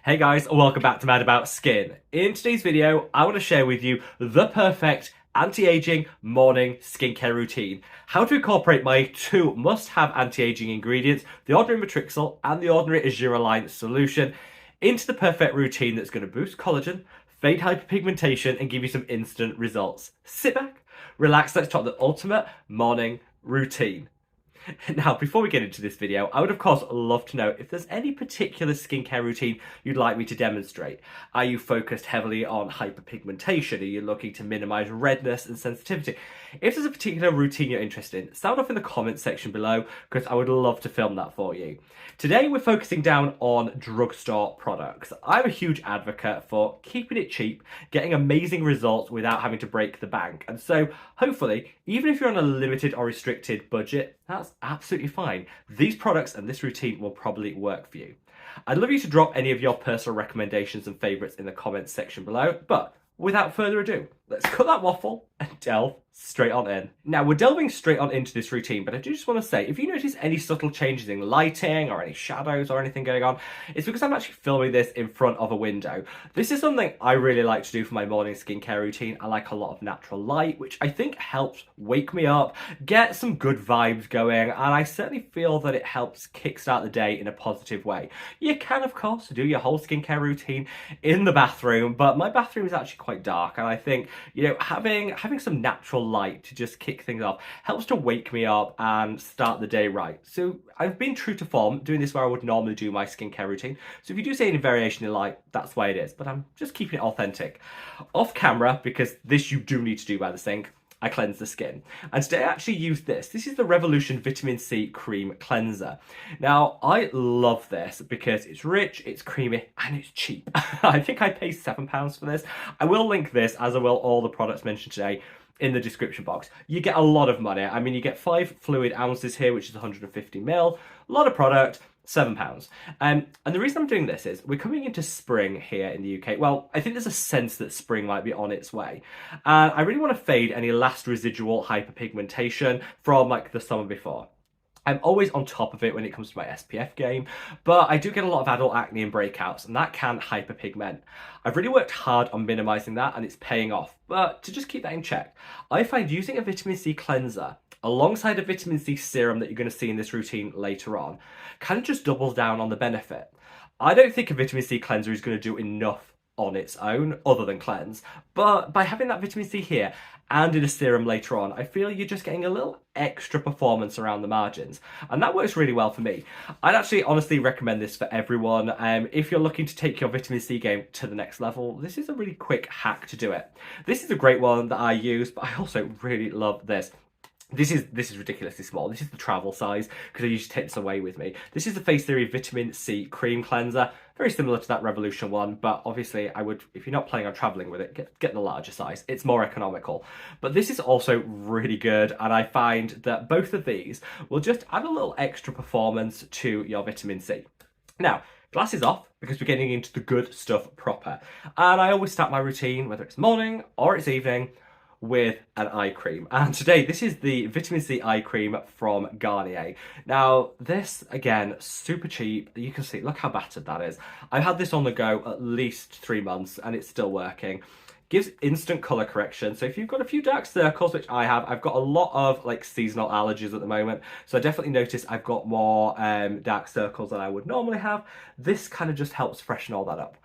Hey guys, welcome back to Mad About Skin. In today's video, I want to share with you the perfect anti-aging morning skincare routine. How to incorporate my two must-have anti-aging ingredients, the ordinary matrixyl and the ordinary argireline solution, into the perfect routine that's going to boost collagen, fade hyperpigmentation, and give you some instant results. Sit back, relax, let's talk the ultimate morning routine. Now, before we get into this video, I would of course love to know if there's any particular skincare routine you'd like me to demonstrate. Are you focused heavily on hyperpigmentation? Are you looking to minimize redness and sensitivity? If there's a particular routine you're interested in, sound off in the comments section below because I would love to film that for you. Today we're focusing down on drugstore products. I'm a huge advocate for keeping it cheap, getting amazing results without having to break the bank. And so hopefully, even if you're on a limited or restricted budget, that's absolutely fine. These products and this routine will probably work for you. I'd love you to drop any of your personal recommendations and favorites in the comments section below, but without further ado, let's cut that waffle and delve straight on in. Now, we're delving straight on into this routine, but I do just want to say, if you notice any subtle changes in lighting or any shadows or anything going on, it's because I'm actually filming this in front of a window. This is something I really like to do for my morning skincare routine. I like a lot of natural light, which I think helps wake me up, get some good vibes going, and I certainly feel that it helps kickstart the day in a positive way. You can, of course, do your whole skincare routine in the bathroom, but my bathroom is actually quite dark, and I think, you know, having some natural light to just kick things off helps to wake me up and start the day right. So I've been true to form, doing this where I would normally do my skincare routine. So if you do see any variation in light, that's why it is, but I'm just keeping it authentic. Off camera, because this you do need to do by the sink, I cleanse the skin. And today I actually use this. This is the Revolution Vitamin C Cream Cleanser. Now, I love this because it's rich, it's creamy, and it's cheap. I think I paid £7 for this. I will link this, as I will all the products mentioned today, in the description box. You get a lot of money. I mean, you get 5 fluid ounces here, which is 150ml. A lot of product. £7. And the reason I'm doing this is we're coming into spring here in the UK. Well, I think there's a sense that spring might be on its way. And I really want to fade any last residual hyperpigmentation from like the summer before. I'm always on top of it when it comes to my SPF game, but I do get a lot of adult acne and breakouts, and that can hyperpigment. I've really worked hard on minimizing that, and it's paying off. But to just keep that in check, I find using a vitamin C cleanser alongside a vitamin C serum that you're going to see in this routine later on kind of just doubles down on the benefit. I don't think a vitamin C cleanser is going to do enough on its own other than cleanse, but by having that vitamin C here and in a serum later on, I feel you're just getting a little extra performance around the margins, and that works really well for me. I'd actually honestly recommend this for everyone. If you're looking to take your vitamin C game to the next level, this is a really quick hack to do it. This is a great one that I use, but I also really love this. This is ridiculously small. This is the travel size because I usually take this away with me. This is the Face Theory Vitamin C Cream Cleanser. Very similar to that Revolution one, but obviously I would, if you're not planning on traveling with it, get the larger size. It's more economical. But this is also really good, and I find that both of these will just add a little extra performance to your vitamin C. Now, glasses off, because we're getting into the good stuff proper. And I always start my routine, whether it's morning or it's evening, with an eye cream. And today this is the vitamin C eye cream from Garnier. Now this, again, super cheap. You can see, look how battered that is. I've had this on the go at least 3 months and it's still working. Gives instant color correction. So if you've got a few dark circles, which I have, I've got a lot of like seasonal allergies at the moment. So I definitely notice I've got more dark circles than I would normally have. This kind of just helps freshen all that up.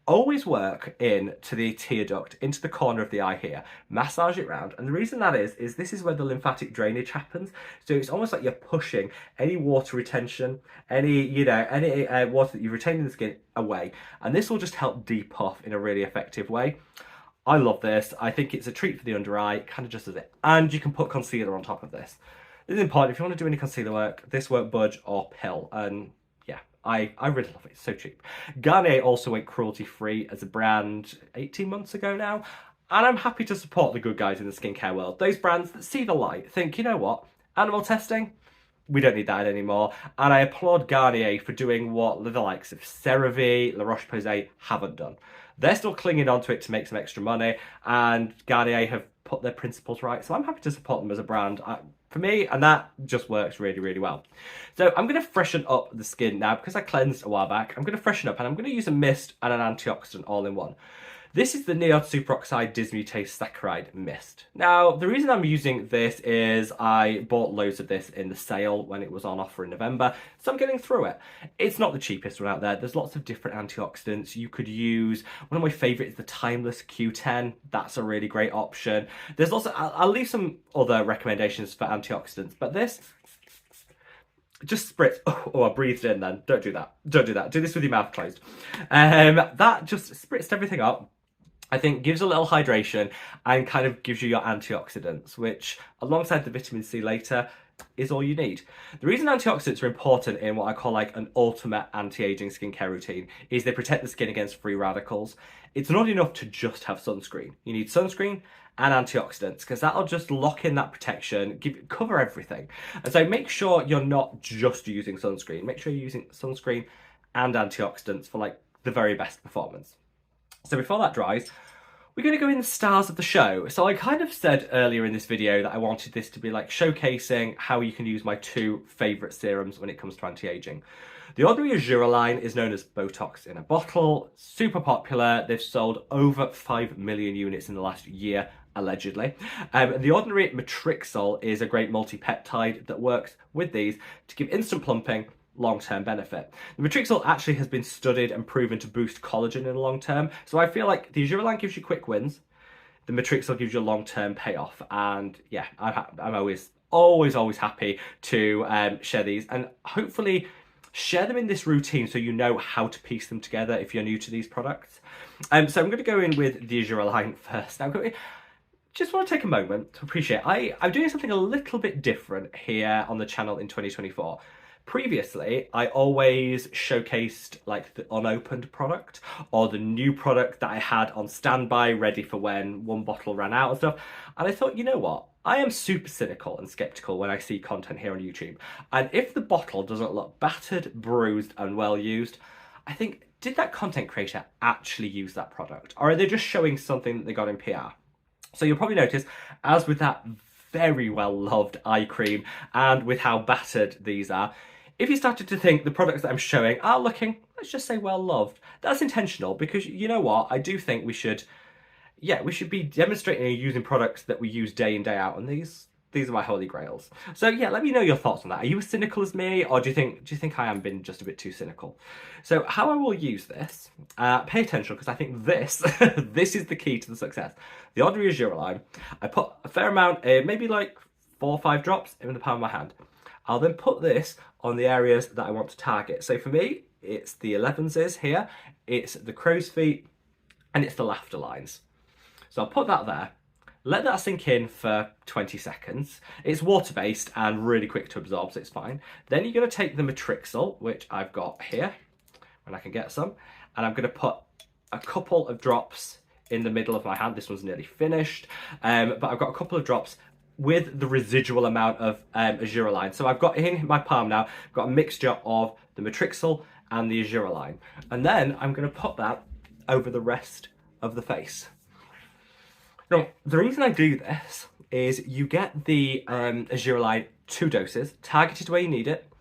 Always work in to the tear duct, into the corner of the eye here. Massage it round. And the reason that is this is where the lymphatic drainage happens. So it's almost like you're pushing any water retention, any water that you've retained in the skin away. And this will just help depuff in a really effective way. I love this. I think it's a treat for the under eye. It kind of just does it. And you can put concealer on top of this. This is important. If you want to do any concealer work, this won't budge or pill. And yeah, I really love it. It's so cheap. Garnier also went cruelty-free as a brand 18 months ago now. And I'm happy to support the good guys in the skincare world. Those brands that see the light, think, you know what? Animal testing? We don't need that anymore. And I applaud Garnier for doing what the likes of CeraVe, La Roche-Posay haven't done. They're still clinging onto it to make some extra money, and Garnier have put their principles right, so I'm happy to support them as a brand. for me, and that just works really, really well. So I'm going to freshen up the skin now because I cleansed a while back. I'm going to freshen up and I'm going to use a mist and an antioxidant all in one. This is the neon superoxide dismutase saccharide mist. Now, the reason I'm using this is I bought loads of this in the sale when it was on offer in November, so I'm getting through it. It's not the cheapest one out there. There's lots of different antioxidants you could use. One of my favourites is the Timeless Q10. That's a really great option. There's also, I'll leave some other recommendations for antioxidants, but this, just spritz. Oh, I breathed in then. Don't do that. Don't do that. Do this with your mouth closed. That just spritzed everything up. I think gives a little hydration and kind of gives you your antioxidants, which alongside the vitamin C later is all you need. The reason antioxidants are important in what I call like an ultimate anti-aging skincare routine is they protect the skin against free radicals. It's not enough to just have sunscreen. You need sunscreen and antioxidants because that'll just lock in that protection, cover everything. And so make sure you're not just using sunscreen. Make sure you're using sunscreen and antioxidants for like the very best performance. So before that dries, we're going to go in the stars of the show. So I kind of said earlier in this video that I wanted this to be like showcasing how you can use my two favourite serums when it comes to anti-aging. The Ordinary Argireline is known as Botox in a bottle, super popular. They've sold over 5 million units in the last year, allegedly. The Ordinary Matrixol is a great multi-peptide that works with these to give instant plumping, long-term benefit. The Matrixol actually has been studied and proven to boost collagen in the long term, so I feel like the argireline gives you quick wins, the Matrixol gives you a long-term payoff, and yeah, I'm always happy to share these and hopefully share them in this routine so you know how to piece them together if you're new to these products. So I'm going to go in with the argireline first. Now, just want to take a moment to appreciate I'm doing something a little bit different here on the channel in 2024. Previously, I always showcased like the unopened product or the new product that I had on standby, ready for when one bottle ran out and stuff. And I thought, you know what? I am super cynical and skeptical when I see content here on YouTube. And if the bottle doesn't look battered, bruised, and well used, I think, did that content creator actually use that product? Or are they just showing something that they got in PR? So you'll probably notice, as with that very well loved eye cream and with how battered these are, if you started to think the products that I'm showing are looking, let's just say well loved, that's intentional because you know what? I do think we should be demonstrating and using products that we use day in, day out, and these are my holy grails. So yeah, let me know your thoughts on that. Are you as cynical as me, or do you think I am being just a bit too cynical? So how I will use this, pay attention because I think this this is the key to the success. The Ordinary Argireline, I put a fair amount, maybe like 4 or 5 drops in the palm of my hand. I'll then put this on the areas that I want to target. So for me, it's the 11s here, it's the crow's feet, and it's the laughter lines. So I'll put that there, let that sink in for 20 seconds. It's water-based and really quick to absorb, so it's fine. Then you're going to take the Matrixol, which I've got here, and I can get some, and I'm going to put a couple of drops in the middle of my hand. This one's nearly finished, but I've got a couple of drops with the residual amount of argireline. So I've got in my palm now, I've got a mixture of the Matrixol and the argireline. And then I'm going to put that over the rest of the face. Now, the reason I do this is you get the argireline 2 doses, targeted where you need it,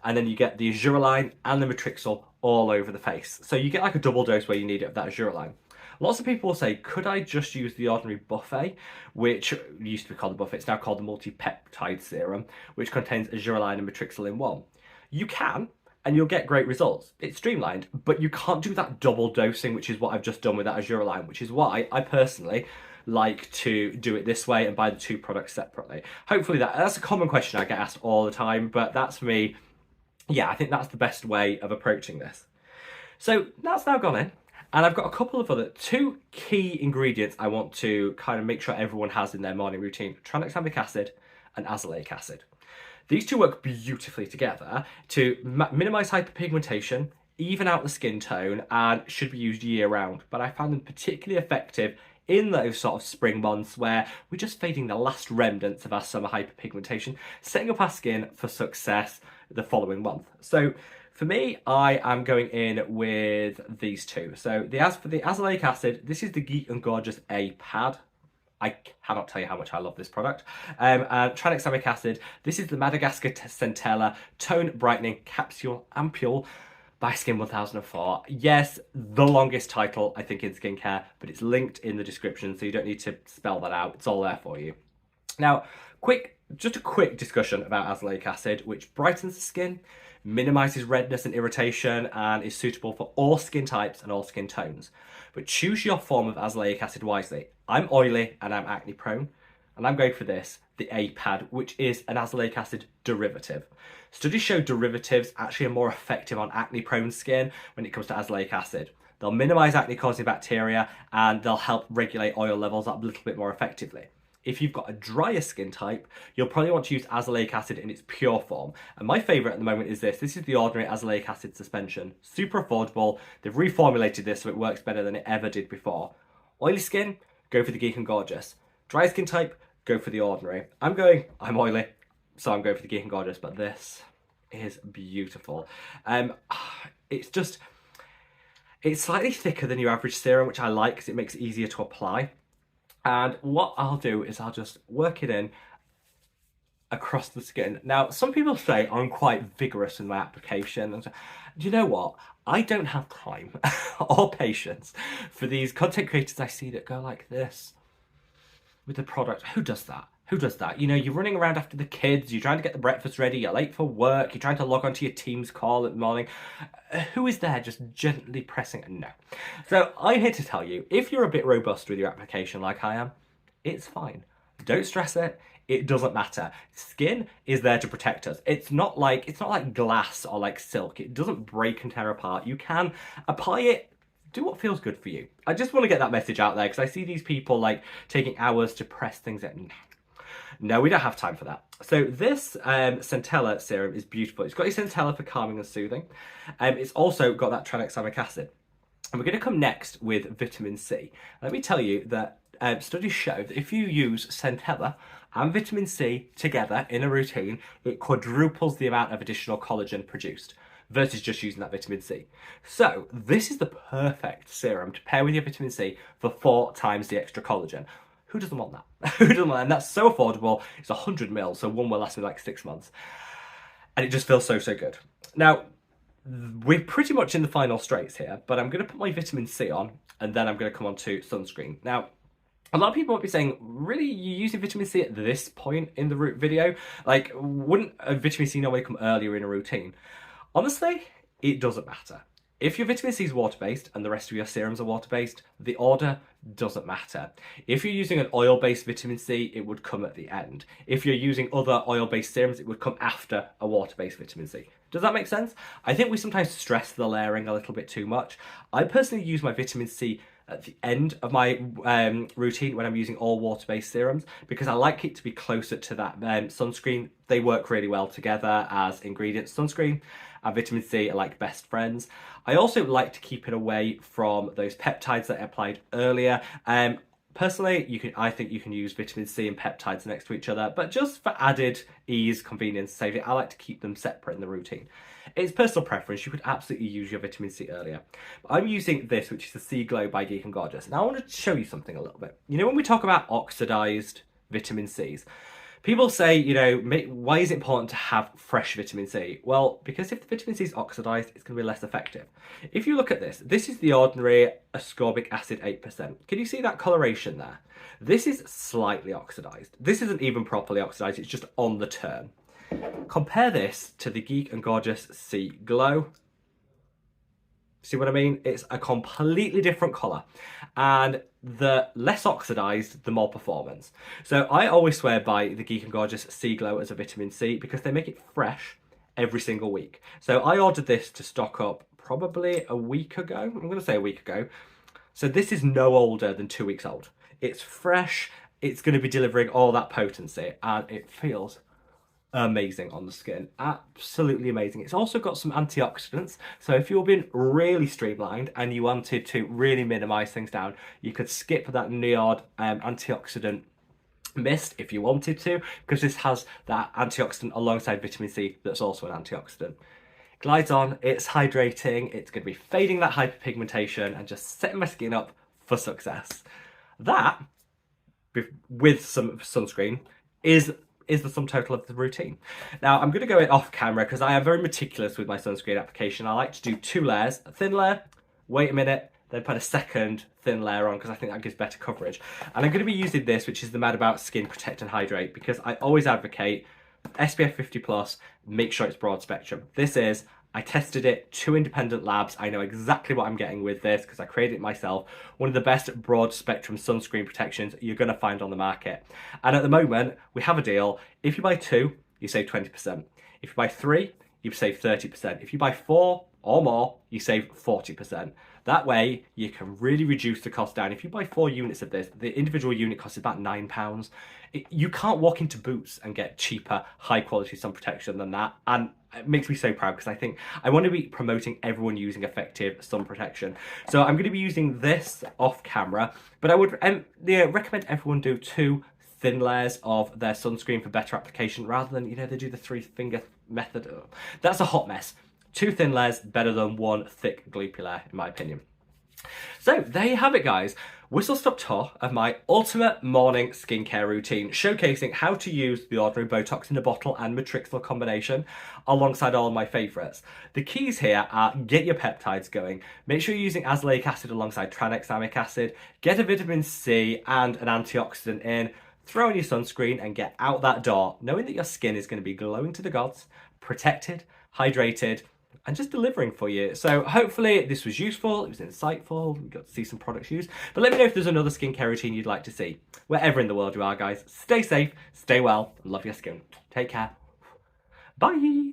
and then you get the argireline and the Matrixol all over the face. So you get like a double dose where you need it of that argireline. Lots of people will say, could I just use the Ordinary Buffet, which used to be called the Buffet, it's now called the multi-peptide serum, which contains argireline and Matrixol in one. You can, and you'll get great results. It's streamlined, but you can't do that double dosing, which is what I've just done with that argireline, which is why I personally like to do it this way and buy the 2 products separately. Hopefully that's a common question I get asked all the time, but that's for me, yeah, I think that's the best way of approaching this. So that's now gone in. And I've got a couple of other 2 key ingredients I want to kind of make sure everyone has in their morning routine: tranexamic acid and azelaic acid. These 2 work beautifully together to minimise hyperpigmentation, even out the skin tone, and should be used year round. But I found them particularly effective in those sort of spring months where we're just fading the last remnants of our summer hyperpigmentation, setting up our skin for success the following month. So for me, I am going in with these 2. So for the azelaic acid, this is the Geek and Gorgeous A pad. I cannot tell you how much I love this product. And tranexamic acid. This is the Madagascar Centella Tone Brightening Capsule Ampule by Skin 1004. Yes, the longest title, I think, in skincare, but it's linked in the description, so you don't need to spell that out. It's all there for you. Now, just a quick discussion about azelaic acid, which brightens the skin, minimises redness and irritation, and is suitable for all skin types and all skin tones. But choose your form of azelaic acid wisely. I'm oily and I'm acne prone, and I'm going for this, the A-pad, which is an azelaic acid derivative. Studies show derivatives actually are more effective on acne prone skin when it comes to azelaic acid. They'll minimise acne causing bacteria and they'll help regulate oil levels up a little bit more effectively. If you've got a drier skin type, you'll probably want to use azelaic acid in its pure form. And my favourite at the moment is this. This is the ordinary azelaic acid suspension. Super affordable. They've reformulated this so it works better than it ever did before. Oily skin, go for the Geek and Gorgeous. Dry skin type, go for the ordinary. I'm oily, so I'm going for the Geek and Gorgeous, but this is beautiful. It's slightly thicker than your average serum, which I like because it makes it easier to apply. And what I'll do is I'll just work it in across the skin. Now, some people say I'm quite vigorous in my application. And do you know what? I don't have time or patience for these content creators I see that go like this with the product. Who does that? Who does that? You know, you're running around after the kids, you're trying to get the breakfast ready, you're late for work, you're trying to log onto your Teams call in the morning. Who is there just gently pressing? No. So I'm here to tell you, if you're a bit robust with your application like I am, it's fine. Don't stress it. It doesn't matter. Skin is there to protect us. It's not like glass or like silk. It doesn't break and tear apart. You can apply it. Do what feels good for you. I just want to get that message out there because I see these people like taking hours to press things in. No, we don't have time for that. So this Centella serum is beautiful. It's got your Centella for calming and soothing. It's also got that tranexamic acid. And we're going to come next with vitamin C. Let me tell you that studies show that if you use Centella and vitamin C together in a routine, it quadruples the amount of additional collagen produced versus just using that vitamin C. So this is the perfect serum to pair with your vitamin C for 4 times the extra collagen. Who doesn't want that? Who doesn't want that? And that's so affordable. It's 100 ml, so one will last me like 6 months. And it just feels so, so good. Now, we're pretty much in the final straights here, but I'm going to put my vitamin C on, and then I'm going to come on to sunscreen. Now, a lot of people might be saying, really, you're using vitamin C at this point in the video? Like, wouldn't a vitamin C normally come earlier in a routine? Honestly, it doesn't matter. If your vitamin C is water-based and the rest of your serums are water-based, the order doesn't matter. If you're using an oil-based vitamin C, it would come at the end. If you're using other oil-based serums, it would come after a water-based vitamin C. Does that make sense? I think we sometimes stress the layering a little bit too much. I personally use my vitamin C at the end of my routine when I'm using all water-based serums because I like it to be closer to that sunscreen. They work really well together as ingredients. Sunscreen and vitamin C are like best friends. I also like to keep it away from those peptides that I applied earlier. Personally, I think you can use vitamin C and peptides next to each other, but just for added ease, convenience, saving, I like to keep them separate in the routine. It's personal preference. You could absolutely use your vitamin C earlier. But I'm using this, which is the C Glow by Geek and Gorgeous. Now I want to show you something a little bit. You know, when we talk about oxidized vitamin Cs, people say, you know, why is it important to have fresh vitamin C? Well, because if the vitamin C is oxidized, it's going to be less effective. If you look at this is the ordinary ascorbic acid 8%. Can you see that coloration there? This is slightly oxidized. This isn't even properly oxidized, it's just on the turn. Compare this to the Geek and Gorgeous C Glow. See what I mean? It's a completely different colour. And the less oxidised, the more performance. So I always swear by the Geek and Gorgeous C Glow as a vitamin C because they make it fresh every single week. So I ordered this to stock up probably a week ago. I'm going to say a week ago. So this is no older than 2 weeks old. It's fresh. It's going to be delivering all that potency and it feels amazing on the skin. Absolutely amazing. It's also got some antioxidants, so if you're being really streamlined and you wanted to really minimize things down, you could skip that NIOD antioxidant mist if you wanted to, because this has that antioxidant alongside vitamin C that's also an antioxidant. Glides on, it's hydrating, it's going to be fading that hyperpigmentation and just setting my skin up for success. That with some sunscreen is the sum total of the routine. Now, I'm going to go in off camera because I am very meticulous with my sunscreen application. I like to do 2 layers, a thin layer, wait a minute, then put a second thin layer on because I think that gives better coverage. And I'm going to be using this, which is the Mad About Skin Protect and Hydrate, because I always advocate SPF 50 plus, make sure it's broad spectrum. I tested it, 2 independent labs. I know exactly what I'm getting with this because I created it myself. One of the best broad spectrum sunscreen protections you're going to find on the market. And at the moment, we have a deal. If you buy 2, you save 20%. If you buy 3, you save 30%. If you buy 4 or more, you save 40%. That way, you can really reduce the cost down. If you buy 4 units of this, the individual unit costs about £9. You can't walk into Boots and get cheaper, high quality sun protection than that. And it makes me so proud because I want to be promoting everyone using effective sun protection. So I'm going to be using this off camera, but I would recommend everyone do 2 thin layers of their sunscreen for better application rather than, they do the 3-finger method. That's a hot mess. 2 thin layers better than 1 thick gloopy layer, in my opinion. So there you have it, guys. Whistle-stop tour of my ultimate morning skincare routine, showcasing how to use the ordinary Botox in a bottle and matrixyl combination alongside all of my favourites. The keys here are get your peptides going, make sure you're using azelaic acid alongside tranexamic acid, get a vitamin C and an antioxidant in, throw in your sunscreen and get out that door, knowing that your skin is going to be glowing to the gods, protected, hydrated, and just delivering for you. So hopefully this was useful, it was insightful, we got to see some products used. But let me know if there's another skincare routine you'd like to see. Wherever in the world you are, guys, stay safe, stay well, and love your skin. Take care. Bye.